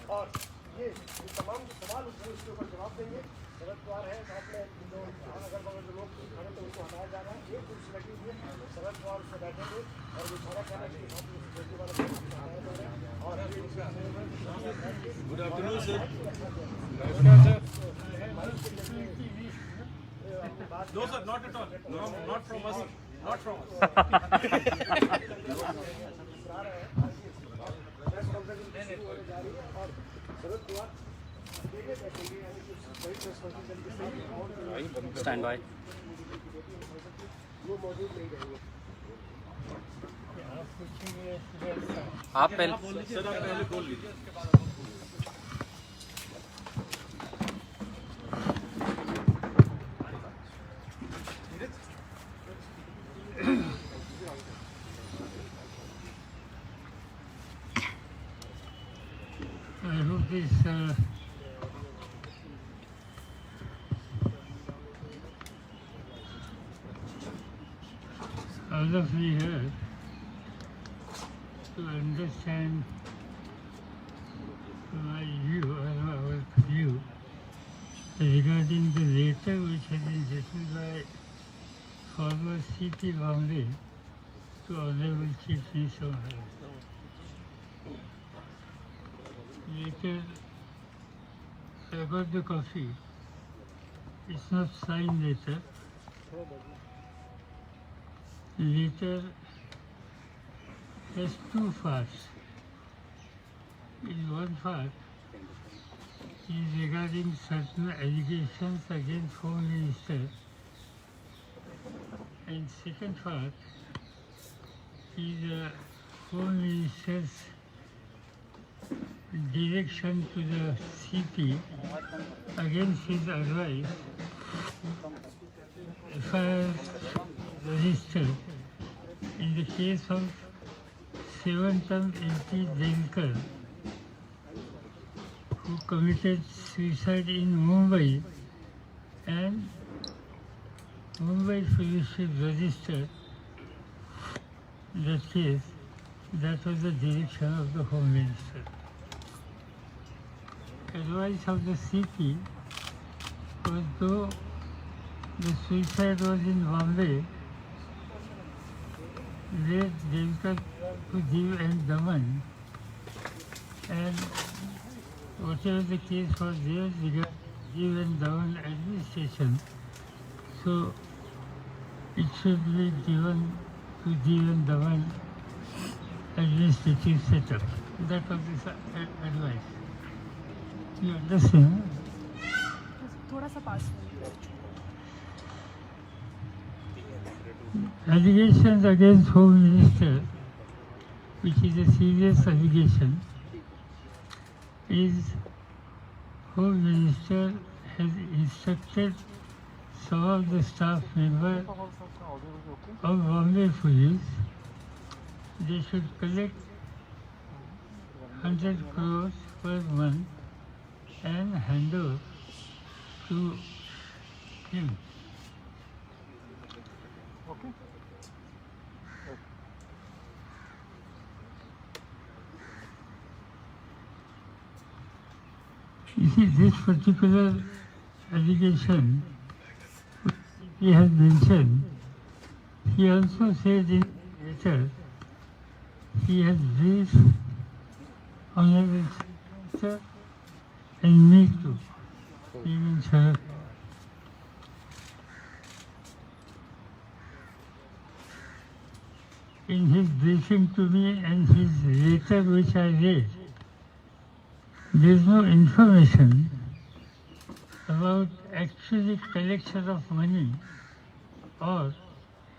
और ये तमाम सवाल उसके ऊपर जवाब देंगे। शरद पवार है, साथ में जो अगल बगल जो लोग खड़े थे उनको हटाया जा रहा है। एक कुर्सी लगी हुई है, शरद पवार उससे बैठेंगे और वो सारा कहना है कि साथ में सिक्योरिटी वाले हटाया जा रहा है। और good afternoon sir. No sir, not at all. No, not from us. Not from us. Stand by. आप पहले सर आप पहले बोल लीजिए। I hope this all of you here to understand my view or our view regarding the letter which has been written by former CP Bombay to Honorable Chief Minister. Later, I got the copy. It's not signed letter. Later has two parts. In one part is regarding certain allegations against Home Minister, and second part is Home Minister's direction to the CP against his advice FIR registered in the case of 7th-term MP Denkar, who committed suicide in Mumbai, and Mumbai police registered the case. That was the direction of the Home Minister. Advice of the CP was, though the suicide was in Bombay, let Denkar to Diu and Daman, and whatever the case was there regarding Diu and Daman administration, so it should be given to Diu and Daman administrative setup. That was the advice. You understand? थोड़ा सा पास Allegations against Home Minister, which is a serious allegation, is Home Minister has instructed some of the staff members of Bombay Police, they should collect 100 crores per month and hand over to him. Okay. You see, this particular allegation he has mentioned, he also said in letter, he has briefed Honorable Sir and me too, even Sir. In his briefing to me and his letter which I read, there is no information about actually collection of money or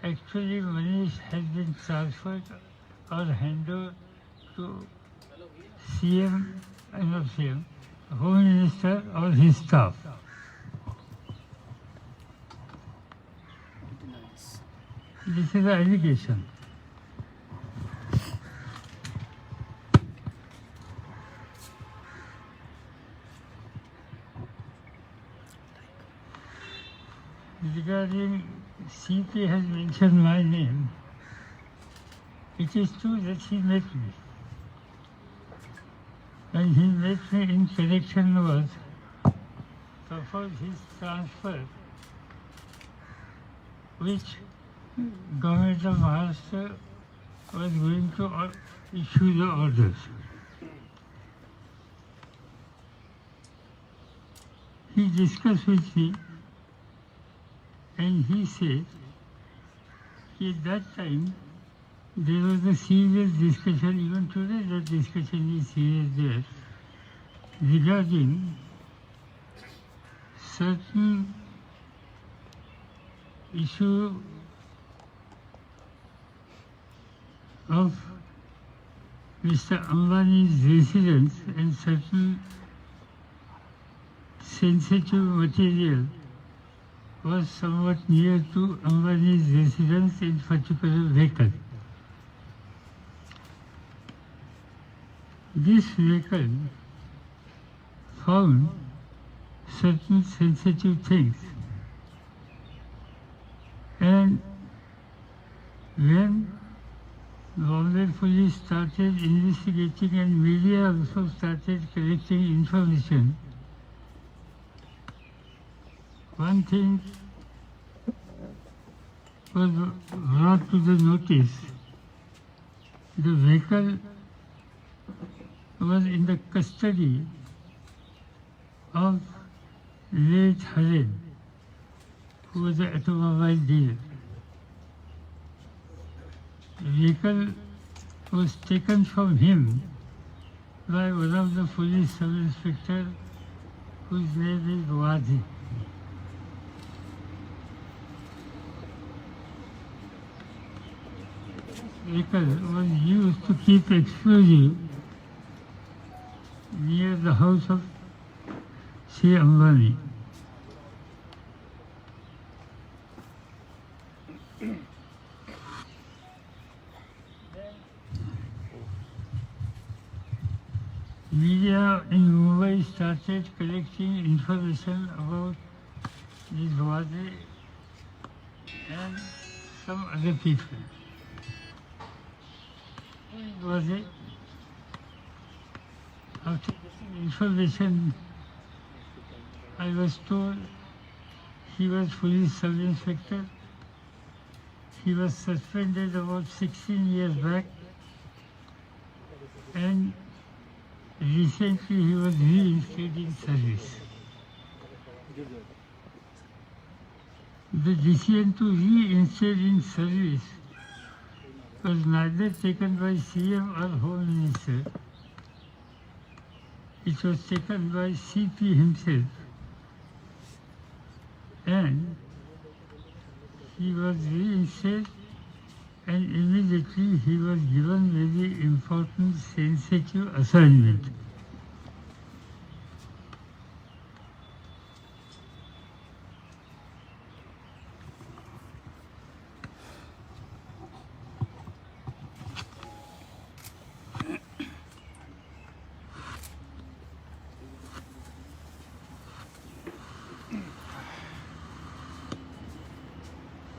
actually money has been transferred or handed over to CM and not CM, Home Minister or his staff. This is an allegation. Regarding CP has mentioned my name, It is true that he met me. And he met me in connection with propose his transfer, which government of Maharashtra was going to issue the orders. He discussed with me and he said at that time there was a serious discussion, even today that discussion is serious there, regarding certain issue of Mr. Ambani's residence and certain sensitive material was somewhat near to Ambani's residence in particular vehicle. This vehicle found certain sensitive things, and when Bombay police started investigating and media also started collecting information, one thing was brought to the notice. The vehicle was in the custody of late Harin, who was an automobile dealer. The vehicle was taken from him by one of the police sub-inspector whose name is Wadi. Vehicle was used to keep explosive near the house of Sri Ambani. Media in Mumbai started collecting information about this Wadi and some other people. Wadi, after getting information, I was told he was police sub-inspector. He was suspended about 16 years back, and recently he was reinstated in service. The decision to reinstate in service was neither taken by CM or Home Minister. It was taken by CP himself, and he was reinstated, and immediately he was given very important sensitive assignment.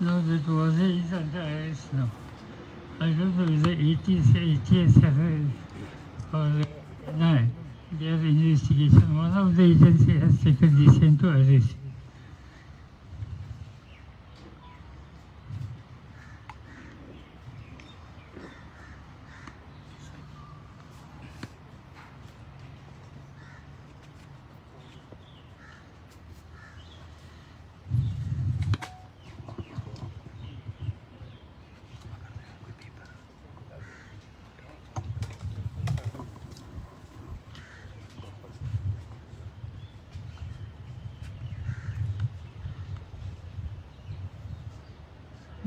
No, that was is under arrest now. I don't know whether 87 or 9. Their investigation. One of the agency has taken decision to arrest.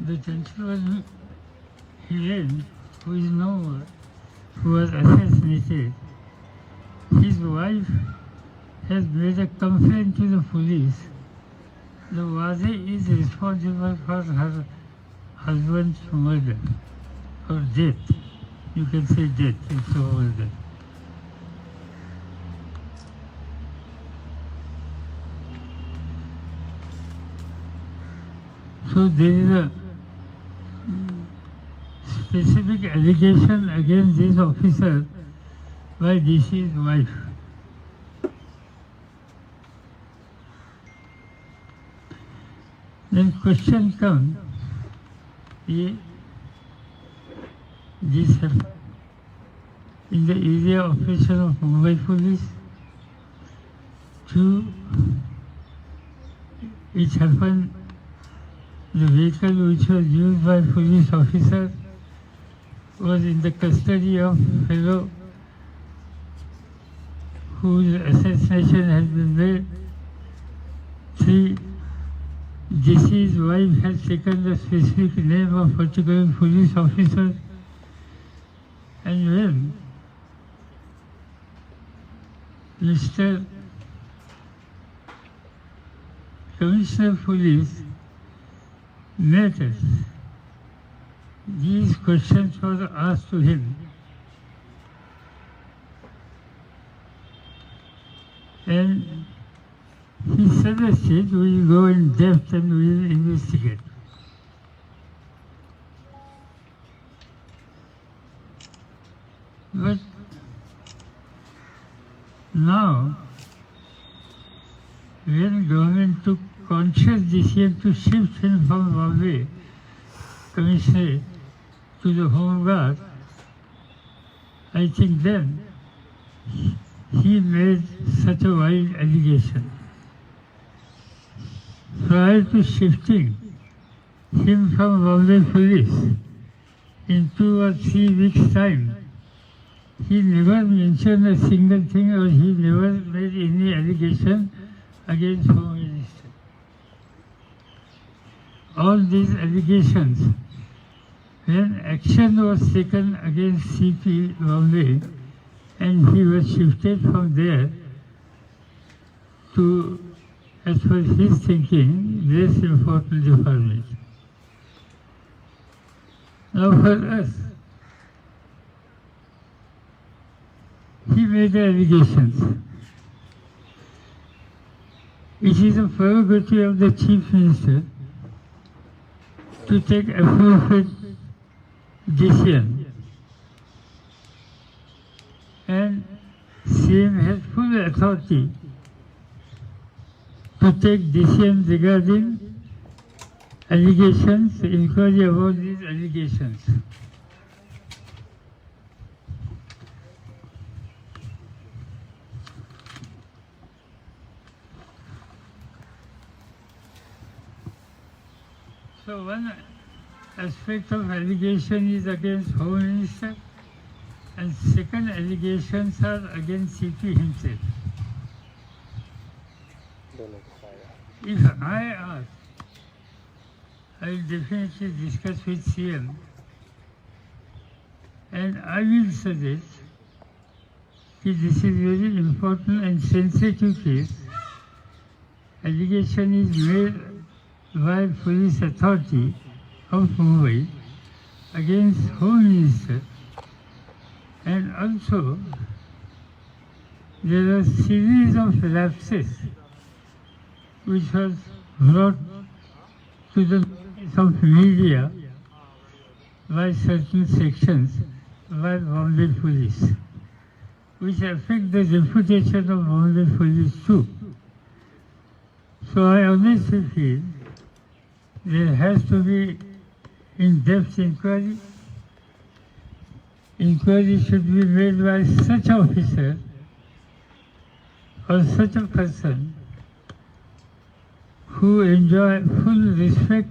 The gentleman Hiren, who is no more, who was assassinated, his wife has made a complaint to the police. The Wadi is responsible for her husband's murder or death. You can say death instead of murder. So there is a specific allegation against this officer by DC's wife. Then question comes, this happened in the area operation of Mumbai Police. 2, it happened, the vehicle which was used by police officer was in the custody of fellow whose assassination has been made. 3, deceased wife has taken the specific name of particular police officer, and when Mr. Commissioner of Police met us, these questions were asked to him, and he suggested we go in depth and we will investigate. But now, when government took conscious decision to shift him from Bombay Commissioner to the Home Guard, I think then he made such a wild allegation. Prior to shifting him from Bombay Police in 2 or 3 weeks' time, he never mentioned a single thing or he never made any allegation against Home Minister. All these allegations, when action was taken against CP Bombay and he was shifted from there to, as per his thinking, less important department. Now for us, he made the allegations. It is a prerogative of the Chief Minister to take appropriate decision. And CM has full authority to take decisions regarding allegations, inquiry about these allegations. So one aspect of allegation is against Home Minister, and second allegations are against CP himself. If I ask, I will definitely discuss with CM, and I will suggest that this is very important and sensitive case. Allegation is made by police authority of Mumbai against Home Minister, and also there are series of lapses which was brought to the notice of media by certain sections by Bombay Police, which affect the reputation of Bombay Police too. So I honestly feel there has to be in-depth inquiry. Inquiry should be made by such officer or such a person who enjoy full respect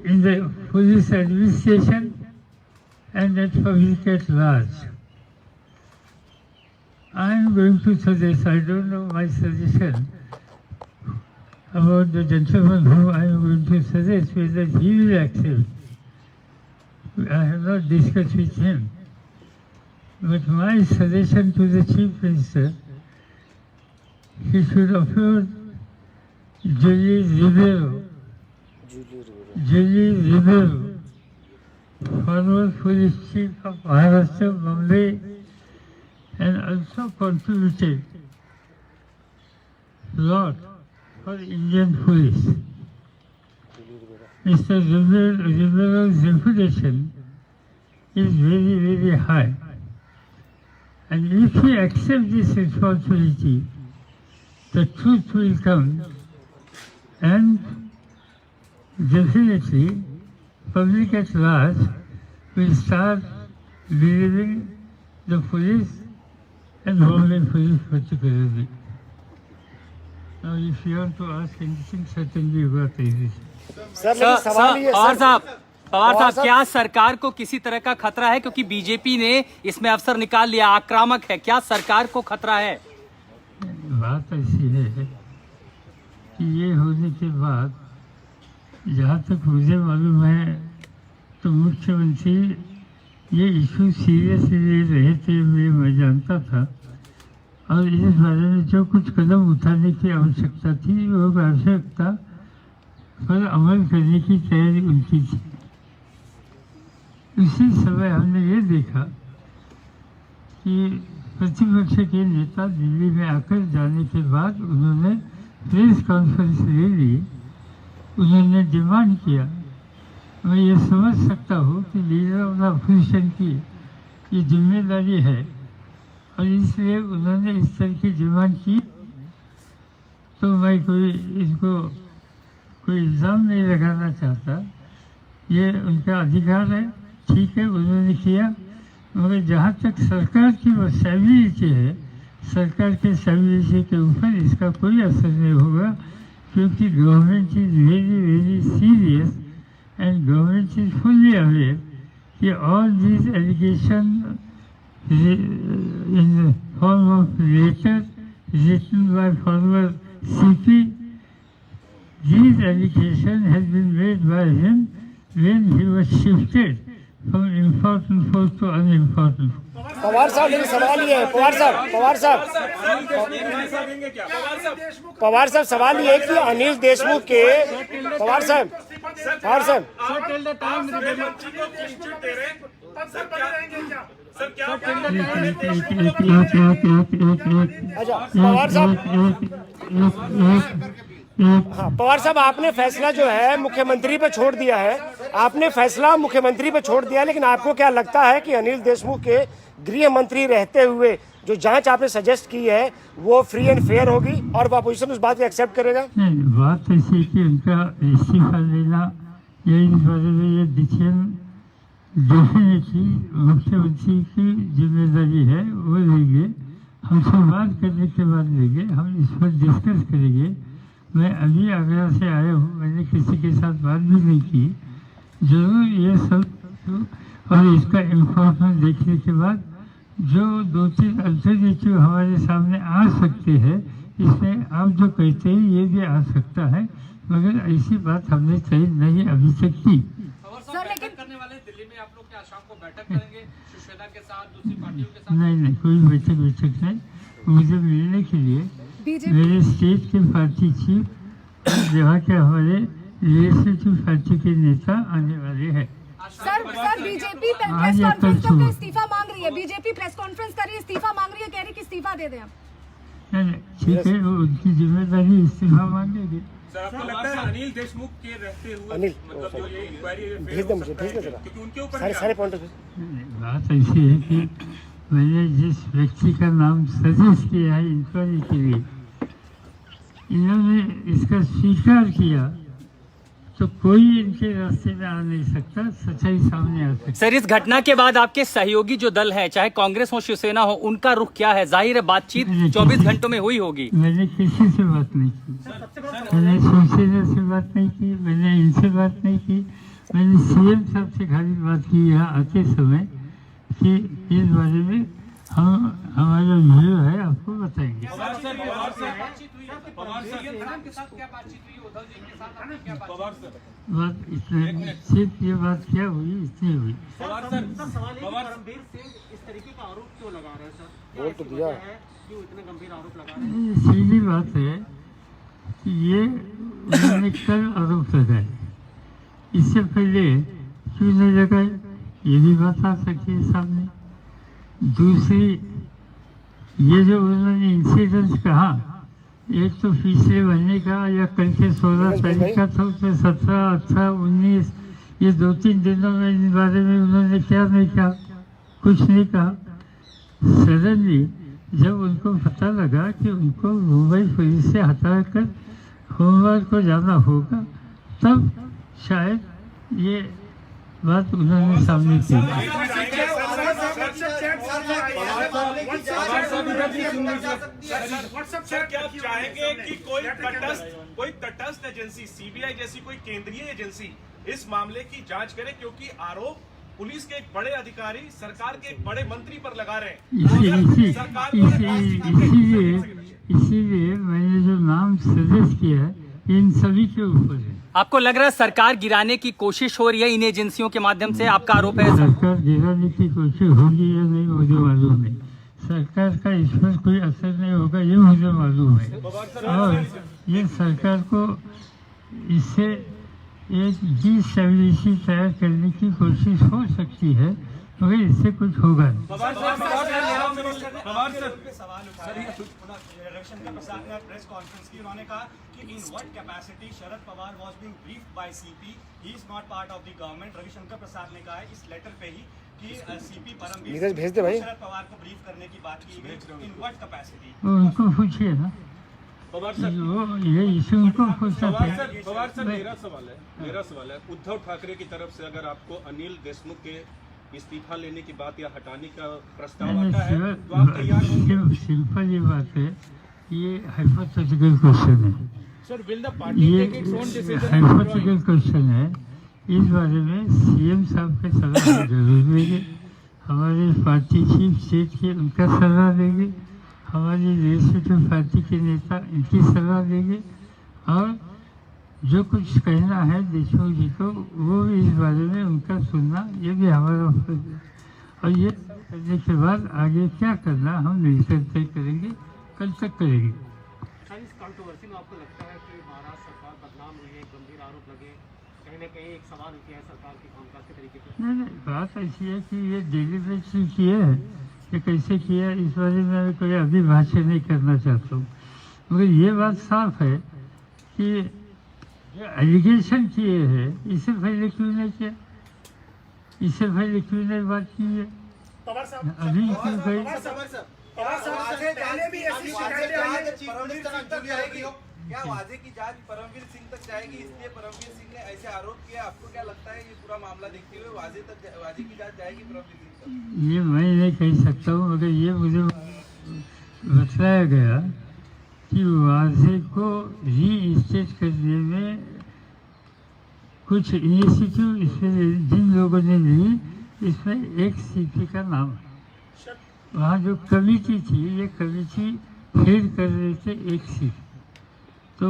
in the police administration and at public at large. I am going to suggest, I don't know my suggestion about the gentleman whom I am going to suggest whether he will accept. I have not discussed with him. But my suggestion to the Chief Minister, he should appoint Julius Ribeiro, former police chief of Maharashtra, Bombay, and also contributed a lot for Indian police. Mr. River's reputation is very, very high. And if he accepts this responsibility, the truth will come, and definitely public at large will start believing the police and Homeland Police particularly. Now, if you want to ask anything, certainly you got everything. Sir लेकिन सवाल ये पवार साहब पवार साहब, क्या सरकार को किसी तरह का खतरा है, क्योंकि बीजेपी ने इसमें अवसर निकाल लिया, आक्रामक है, क्या सरकार को खतरा है? बात ऐसी है कि ये होने के बाद जहाँ तक मुझे मालूम है तो मुख्यमंत्री ये इशू सीरियसली ले रहे थे, मैं जानता था, और इस बारे में जो कुछ कदम उठाने की आवश्यकता थी वो आवश्यकता पर अमल करने की तैयारी उनकी थी। उसी समय हमने ये देखा कि प्रतिपक्ष के नेता दिल्ली में आकर जाने के बाद उन्होंने प्रेस कॉन्फ्रेंस ले ली, उन्होंने डिमांड किया। मैं ये समझ सकता हूँ कि लीडर ऑफ द अपोजिशन की ये जिम्मेदारी है और इसलिए उन्होंने इस तरह की डिमांड की, तो मैं इसको कोई इल्ज़ाम नहीं लगाना चाहता, ये उनका अधिकार है, ठीक है, उन्होंने किया। मगर जहाँ तक सरकार की वो स्टेबिलिटी है, सरकार के स्टेबिलिटी के ऊपर इसका कोई असर नहीं होगा, क्योंकि government is very very serious and government is fully aware कि all these allegation in form of letter written by former CP, these allegations had been made by him when he was shifted from important post to unimportant post. Pawar साहब लेकिन सवाल ये है, पवार साहब सवाल ये है कि अनिल देशमुख के पवार साहब पवार साहब आपने फैसला जो है मुख्यमंत्री पे छोड़ दिया है, आपने फैसला मुख्यमंत्री पे छोड़ दिया, लेकिन आपको क्या लगता है कि अनिल देशमुख के गृह मंत्री रहते हुए जो जांच आपने सजेस्ट की है वो फ्री एंड फेयर होगी और वो अपोजिशन उस बात को एक्सेप्ट करेगा? नहीं, बात ऐसी है कि उनका इस्तीफा लेना या इस बारे में ये डिसीजन डेफिनेटली मुख्यमंत्री की जिम्मेदारी है, वो लेंगे, हमसे बात करने के बाद लेंगे, हम इस पर डिस्कस करेंगे। मैं अभी आगरा से आया हूँ, मैंने किसी के साथ बात भी नहीं की, जरूर ये सब और इसका इन्फॉर्मेशन देखने के बाद जो 2-3 अल्टरनेटिव हमारे सामने आ सकते हैं, इसमें आप जो कहते हैं ये भी आ सकता है, मगर ऐसी बात हमने तय नहीं अभी तक की। करने वाले दिल्ली में आप लोग क्या शाम को बैठक करेंगे शिवसेना के साथ, दूसरी पार्टियों के साथ? नहीं, कोई बैठक नहीं, मुझे मिलने के लिए मेरे स्टेट के पार्टी चीफ और जहाँ के हमारे लेजिस्लेटिव पार्टी के नेता आने वाले हैं। सर बीजेपी प्रेस कॉन्फ्रेंस करके इस्तीफा मांग रही है, बीजेपी प्रेस कॉन्फ्रेंस कर रही है, इस्तीफा मांग रही है, कह रही है कि इस्तीफा दे दें आप। नहीं, ठीक है, वो उनकी जिम्मेदारी, इस्तीफा मांगेंगे। सर आपको लगता है अनिल देशमुख के रहते हुए अनिल, मतलब जो ये इंक्वायरी भेज दे मुझे, भेज दे जरा, क्योंकि उनके ऊपर सारे पॉइंट बात ऐसी है कि मैंने जिस व्यक्ति का नाम सजेस्ट किया है इंक्वायरी के लिए, इन्होंने इसका स्वीकार किया तो कोई इनके रास्ते में आ नहीं सकता, सच्चाई सामने आ सकती। सर, इस घटना के बाद आपके सहयोगी जो दल है, चाहे कांग्रेस हो शिवसेना हो, उनका रुख क्या है? जाहिर है बातचीत 24 घंटों में हुई होगी। मैंने किसी से बात नहीं की, मैंने शिवसेना से बात नहीं की, मैंने इनसे बात नहीं की, मैंने सीएम साहब से खाली बात की यहाँ आते समय कि इस बारे में हम हमारा व्यू है आपको बताएंगे। बात इतना सिर्फ ये बात क्या हुई, इतनी हुई। गंभीर सिंह इस तरीके का आरोप क्यों लगा रहे हैं सर? बोल तो दिया, क्यों इतने गंभीर आरोप लगा रहे हैं? सीधी बात है कि ये उन्होंने कल आरोप लगाए, इससे पहले क्यों नहीं लगाए, ये भी बात आ सकती है सामने। दूसरी, ये जो उन्होंने इंसिडेंट कहा एक तो पिछले महीने का या कल के 16 तारीख का था, उसमें 17, 18, 19 ये 2-3 दिनों में इन बारे में उन्होंने क्या नहीं कहा, कुछ नहीं कहा। सडनली जब उनको पता लगा कि उनको मुंबई पुलिस से हटाकर होमगार्ड को जाना होगा, तब शायद ये बात उन्होंने सामने की। सर क्या आप चाहेंगे कि कोई तटस्थ एजेंसी, सीबीआई जैसी कोई केंद्रीय एजेंसी इस मामले की जांच करे, क्योंकि आरोप पुलिस के एक बड़े अधिकारी सरकार के एक बड़े मंत्री पर लगा रहे हैं। इसीलिए मैंने जो नाम सजेस्ट किया है इन सभी के ऊपर है। आपको लग रहा है सरकार गिराने की कोशिश हो रही है इन एजेंसियों के माध्यम से, आपका आरोप है? सरकार गिराने की कोशिश होगी या नहीं मुझे मालूम नहीं, सरकार का इस पर कोई असर नहीं होगा ये मुझे मालूम है। और ये सरकार को इससे एक डिस्टेबिलिटी तैयार करने की कोशिश हो सकती है, मगर इससे कुछ होगा नहीं। रविशंकर प्रसाद ने प्रेस कॉन्फ्रेंस की, उन्होंने कहा कि in what capacity Sharad Pawar was being briefed by CP, he is not part of the government. Ravishankar Prasad ने कहा है इस लेटर पे ही कि सीपी परमवीर भेज दे भाई। शरद पवार को ब्रीफ करने की बात की गई, इन व्हाट कैपेसिटी। उनको पूछिए ना, ये इशू उनको पूछना पवार चाहिए। सर मेरा सवाल है उद्धव ठाकरे की तरफ से अगर आपको अनिल देशमुख के इस्तीफा लेने की बात या हटाने का प्रस्ताव आता है तो आप तैयार होंगे? सिंपल ये बात है, ये हाइपोथेटिकल क्वेश्चन है, ये हाइपोथेटिकल क्वेश्चन है। इस बारे में सीएम साहब के सलाह जरूर देंगे, हमारे पार्टी चीफ स्टेट के उनका सलाह देंगे, हमारी लेजिस्लेटिव पार्टी के नेता इनकी सलाह देंगे, और जो कुछ कहना है देशमुख जी को वो भी इस बारे में उनका सुनना ये भी हमारा फर्ज है। और ये करने के बाद आगे क्या करना हम मिलकर तय करेंगे, कल तक करेंगे। इस कंट्रोवर्सी में आपको लगता है कि महाराष्ट्र सरकार बदनाम हुई है, गंभीर आरोप लगे, कहीं ना कहीं एक सवाल उठा है सरकार के कामकाज के तरीके पर? नहीं, बात ऐसी है कि ये डेलीब्रेशन किए है, ये कैसे किया इस बारे में मैं कोई अभी भाष्य नहीं करना चाहता हूँ, मगर ये बात साफ है कि जो एलिगेशन किए हैं इससे पहले क्यों नहीं किया, इससे पहले क्यों नहीं बात की है, अभी क्यों गई? क्या वाजे की जांच परमवीर सिंह तक जाएगी, इसलिए परमवीर सिंह ने ऐसे आरोप किया? आपको क्या लगता है ये पूरा मामला देखते हुए वाजे की जांच जाएगी परमवीर सिंह तक? ये मैं नहीं कह सकता हूँ, मगर ये मुझे बताया गया कि वाजे को रीस्टेट करने में कुछ इनिशिएटिव इसमें जिन लोगों ने ली, इसमें एक सीपी का नाम है। वहाँ जो कमेटी थी, ये कमेटी फेल कर रहे थे एक सीट, तो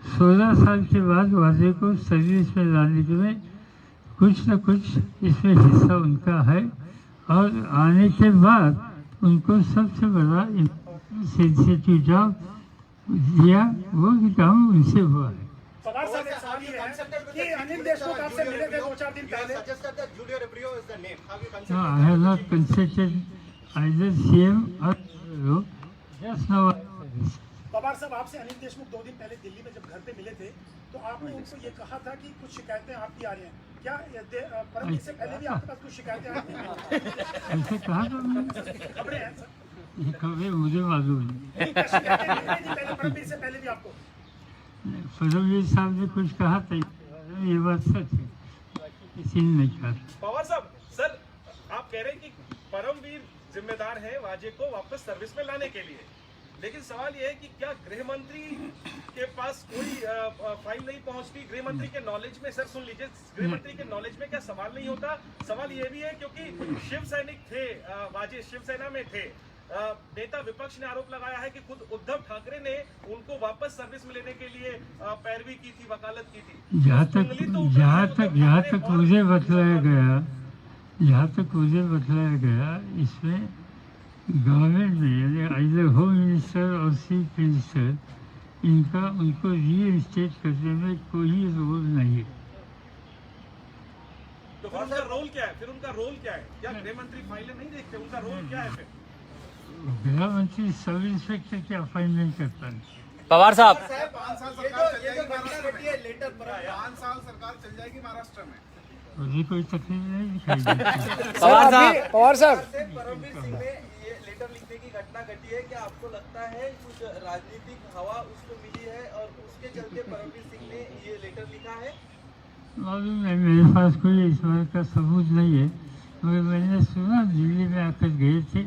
16 साल के बाद वाजे को सर्विस में लाने में कुछ न कुछ इसमें हिस्सा उनका है, और आने के बाद उनको सबसे बड़ा सेंसिटिव जॉब दिया, वो भी काम उनसे हुआ है। अनिल देशमुख आपसे मिले थे 2-4 दिन पहले। No, I have not consulted either CM or just now. Pawar साहब आपसे अनिल देशमुख 2 दिन पहले दिल्ली में जब घर पे मिले थे तो आपने उनको ये कहा था कि कुछ शिकायतें आपकी आ रही हैं, क्या परमवीर से पहले भी आपके पास कुछ शिकायतें आ रही हैं? ऐसे कहा था खबरें हैं सर। ये खबरें मुझे मालूम नहीं। परमवीर से पहले भी आपको फडणवीस साहब ने कुछ कहा था, ये बात सच है, किसी ने नहीं कहा। पवार साहब, सर आप कह रहे हैं कि परमवीर जिम्मेदार है वाजे को वापस सर्विस में लाने के लिए, लेकिन सवाल यह है कि क्या गृह मंत्री के पास कोई फाइल नहीं पहुंचती गृह मंत्री के नॉलेज में? सर सुन लीजिए, गृह मंत्री के नॉलेज में क्या सवाल नहीं होता? सवाल यह भी है क्योंकि शिव सैनिक थे, वाजे शिवसेना में थे, नेता विपक्ष ने आरोप लगाया है कि खुद उद्धव ठाकरे ने उनको वापस सर्विस में लेने के लिए पैरवी की थी, वकालत की थी। जहाँ तक मुझे बतलाया गया इसमें गवर्नमेंट में यानी आइदर होम मिनिस्टर और चीफ मिनिस्टर इनका उनको रीइंस्टेट करने में कोई रोल नहीं है। तो फिर उनका रोल क्या है? क्या गृह मंत्री फाइलें नहीं देखते? उनका रोल क्या है फिर? गृह मंत्री सब इंस्पेक्टर की अपॉइंटमेंट करता है। पवार साहब, 5 साल सरकार चल जाएगी महाराष्ट्र में लेटर पर 5 साल सरकार चल जाएगी महाराष्ट्र में। मुझे कोई तकलीफ नहीं दिखाई देती। पवार साहब, पवार साहब से परमवीर सिंह ने ये लेटर लिखने की घटना घटी है, क्या आपको लगता है कुछ राजनीतिक हवा उसको मिली है और उसके चलते परमवीर सिंह ने ये लेटर लिखा है? मालूम है, मेरे पास कोई इस बात का सबूत नहीं है, मगर मैंने सुना दिल्ली में आकर गए थे,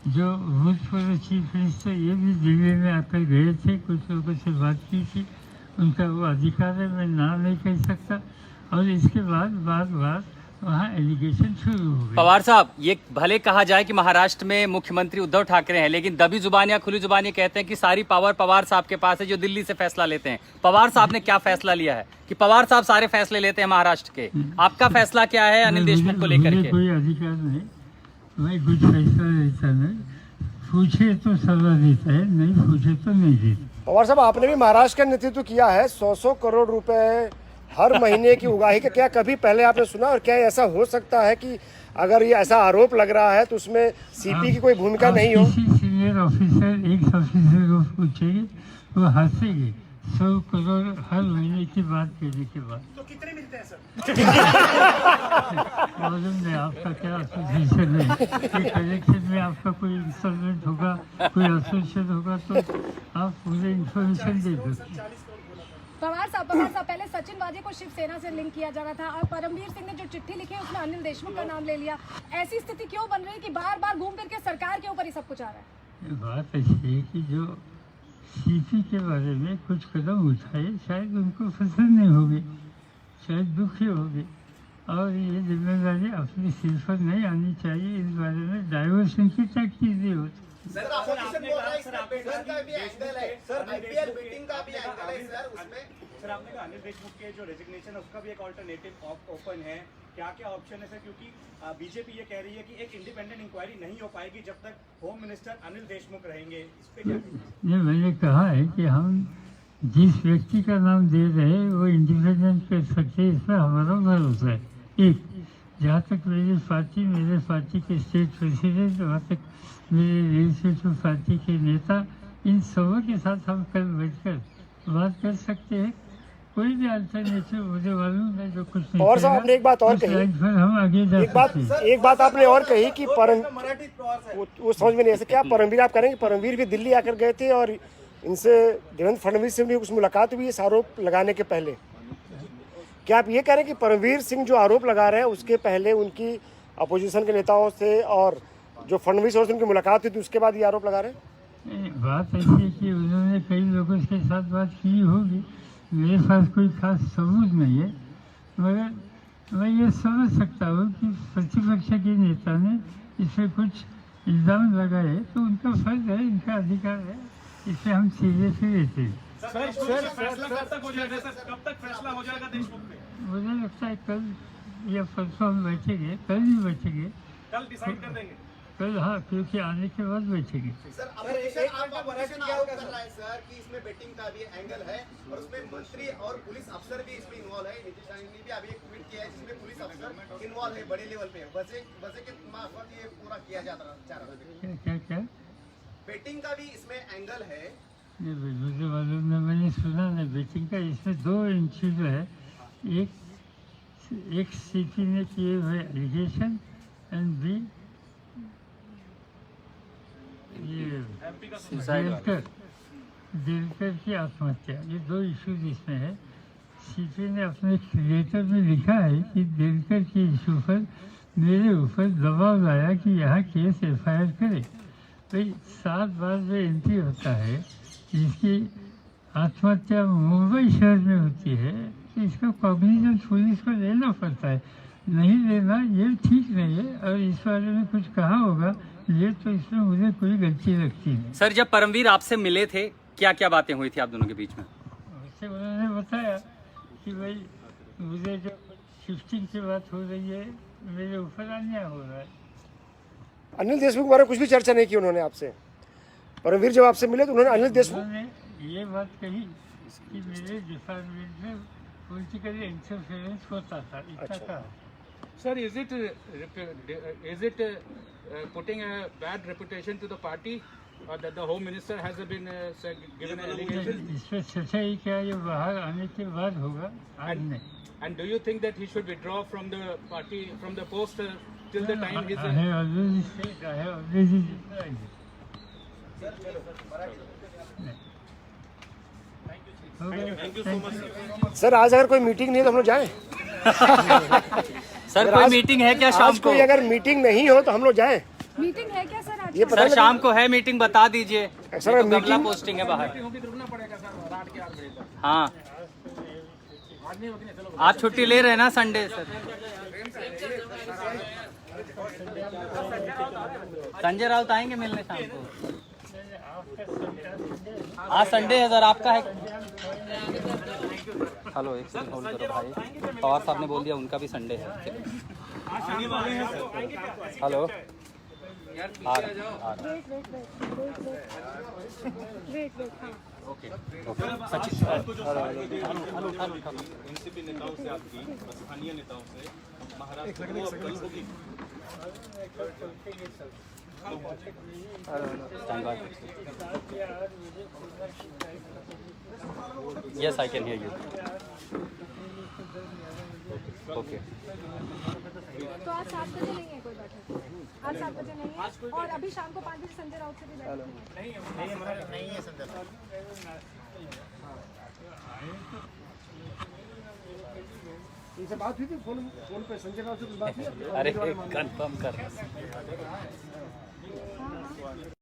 जो भूतपूर्व चीफ मिनिस्टर ये भी दिल्ली में आकर गए थे, कुछ लोगों से बात की थी, उनका वो अधिकार है, मैं नाम नहीं कह सकता। और इसके बाद बार वहाँ एलिगेशन शुरू हो गए। पवार साहब, ये भले कहा जाए कि महाराष्ट्र में मुख्यमंत्री उद्धव ठाकरे हैं, लेकिन दबी जुबान या खुली जुबान ये कहते हैं कि सारी पावर पवार साहब के पास है, जो दिल्ली से फैसला लेते हैं। पवार साहब ने क्या फैसला लिया है कि पवार साहब सारे फैसले लेते हैं महाराष्ट्र के? आपका फैसला क्या है अनिल देशमुख को लेकर मुझे के? कोई अधिकार नहीं, मैं कुछ फैसला लेता नहीं, पूछे तो सलाह देता है, नहीं पूछे तो नहीं देता। पवार साहब, आपने भी महाराष्ट्र का नेतृत्व किया है, 100 करोड़ रुपए हर महीने की उगाही का क्या कभी पहले आपने सुना? और क्या ऐसा हो सकता है कि अगर ये ऐसा आरोप लग रहा है तो उसमें सीपी की कोई भूमिका नहीं हो? किसी सीनियर ऑफिसर एक ऑफिसर को पूछेंगे, वो हंसेंगे 100 करोड़ हर महीने की बात कहने के बाद। तो कितने मिलते हैं सर? मालूम नहीं आपका क्या एसोसिएशन है, कि कलेक्शन में आपका कोई इंस्टॉलमेंट होगा, कोई एसोसिएशन होगा तो आप पूरे इंफॉर्मेशन दे दो। पवार साहब, पहले सचिन वाजे को शिवसेना से लिंक किया जा रहा था और परमवीर सिंह ने जो चिट्ठी लिखी है उसमें अनिल देशमुख का नाम ले लिया। ऐसी स्थिति क्यों बन रही है कि बार बार घूम फिर के सरकार के ऊपर ही सब कुछ आ रहा है? बात ऐसी है कि जो सीपी के बारे में कुछ कदम उठाए, शायद उनको पसंद नहीं होगी, शायद दुखी होगी, और ये जिम्मेदारी अपने सिर पर नहीं आनी चाहिए। इस बारे में डाइवर्सन की ताकीद होती। सर आपने कहा आईपीएल बेटिंग का भी एंगल है सर उसमें। सर आपने कहा अनिल देशमुख के जो रेजिग्नेशन है उसका भी एक ऑल्टरनेटिव ओपन है, क्या क्या ऑप्शन है सर? क्योंकि बीजेपी ये कह रही है कि एक इंडिपेंडेंट इंक्वायरी नहीं हो पाएगी जब तक होम मिनिस्टर अनिल देशमुख रहेंगे, इस पे क्या कहेंगे? ये मैंने कहा है कि हम जिस व्यक्ति का नाम दे रहे हैं वो इंडिपेंडेंट कर सकते हैं, इसमें हमारा भरोसा है। एक, जहाँ तक मेरे पार्टी के स्टेट प्रेसिडेंट, वहाँ तक मेरे लेजिस्लेटिव पार्टी के नेता, इन सबों के साथ हम कल बैठकर बात कर सकते हैं। कोई भी अल्टरनेटिव मुझे मालूम है जो कुछ नहीं। और साहब, आपने एक बात और कही, हम आगे जा सकते हैं। एक बात आपने और कही कि मराठी पवार साहब वो समझ में नहीं ऐसे क्या परमवीर आप करेंगे? परमवीर भी दिल्ली आकर गए थे और इनसे देवेंद्र फडणवीस से भी कुछ मुलाकात हुई इस आरोप लगाने के पहले। क्या आप ये कह रहे हैं कि परमवीर सिंह जो आरोप लगा रहे हैं उसके पहले उनकी अपोजिशन के नेताओं से और जो फडणवीस और उनकी मुलाकात हुई थी उसके बाद ये आरोप लगा रहे हैं? बात ऐसी है कि उन्होंने कई लोगों के साथ बात की होगी, मेरे पास कोई खास सबूत नहीं है, मगर मैं ये समझ सकता हूँ कि प्रतिपक्ष के नेता ने इसमें कुछ इल्ज़ाम लगाए तो उनका फर्ज है, इनका अधिकार है, इसे हम सीरियसली लेते हैं। सर फैसला कब तक हो जाएगा सर? कब तक फैसला हो जाएगा देशमुख पे? मुझे लगता है कल या परसों हम बैठेंगे, कल ही बैठेंगे, कल डिसाइड कर देंगे। कल, हाँ, क्योंकि आने के बाद बैठेंगे। सर आपका ऑपरेशन क्या कर रहा है सर कि इसमें बेटिंग का भी एंगल है और उसमें मंत्री और पुलिस अफसर भी इसमें इन्वॉल्व है। नीतीश राय ने भी अभी एक ट्वीट किया है जिसमें पुलिस अफसर इन्वॉल्व है बड़े लेवल पे, वजह के मार्फत ये पूरा किया जा रहा है। क्या बेटिंग का भी इसमें एंगल है? मुझे मालूम नहीं, मैंने सुना नहीं बेटिंग का। इसमें दो इशू जो है, एक सीपी ने किए हुए एलिगेशन एंड बी देवकर की आत्महत्या, ये दो इश्यूज इसमें है। सीपी ने अपने लेटर में लिखा है कि देवकर के इशू पर मेरे ऊपर दबाव लाया कि यहाँ केस FIR करे। भाई 7 बार जो एंट्री होता है जिसकी आत्महत्या मुंबई शहर में होती है तो इसका कॉग्निजेंस पुलिस को लेना पड़ता है, नहीं लेना ये ठीक नहीं है। और इस बारे में कुछ कहा होगा ये तो इसमें मुझे कोई गलती लगती है। सर, जब परमवीर आपसे मिले थे क्या क्या बातें हुई थी आप दोनों के बीच में? उससे उन्होंने बताया कि भाई मुझे जो शिफ्टिंग की बात हो रही है, मेरे ऊपर अन्याय हो रहा है। अनिल देशमुख के बारे में कुछ भी चर्चा नहीं की उन्होंने आपसे? परमवीर जब आपसे मिले तो उन्होंने अनिल देशमुख उन्होंने ये बात कही कि मेरे डिपार्टमेंट में पॉलिटिकल इंटरफेरेंस होता था, इतना कहा। Sir, is it putting a bad reputation to the party, or that the Home Minister has been given an allegation? इसमें सच्चाई क्या है, ये बाहर आने के बाद होगा, आज नहीं। And do you think that he should withdraw from the party, from the post till the time his? I have already said, I have already replied. Thank you so much. Sir आज अगर कोई meeting नहीं है तो हम लोग जाएं। Sir कोई मीटिंग है क्या शाम आज को? कोई अगर मीटिंग नहीं हो तो हम लोग जाएं। मीटिंग है क्या सर आज? ये पता सर लगे- शाम को है मीटिंग, बता दीजिए। सर, नहीं तो गमला मीटिंग- पोस्टिंग है बाहर। रुकना पड़ेगा सर, रात के 8 बजे तक। हाँ, आज नहीं होगी, चलो। आप छुट्टी ले रहे हैं ना संडे सर? संजय राउत आएंगे मिलने शाम को? आज संडे है सर, आपका है? हेलो, एक सेकंड होल्ड करो भाई। पवार साहब ने बोल दिया उनका भी संडे है। हेलो, आ रहे। वेट हाँ। सचिन एनसीपी नेताओं से आपकी, स्थानीय नेताओं से महाराष्ट्र में कल होगी। Yes, I can hear you. Okay. तो आज 7 बजे नहीं है कोई बैठक? आज 7 बजे नहीं है, और अभी शाम को 5 बजे संजय राउत से भी बैठक नहीं है। इनसे बात हुई थी फोन पे, संजय राउत से कुछ बात हुई? अरे कंफर्म कर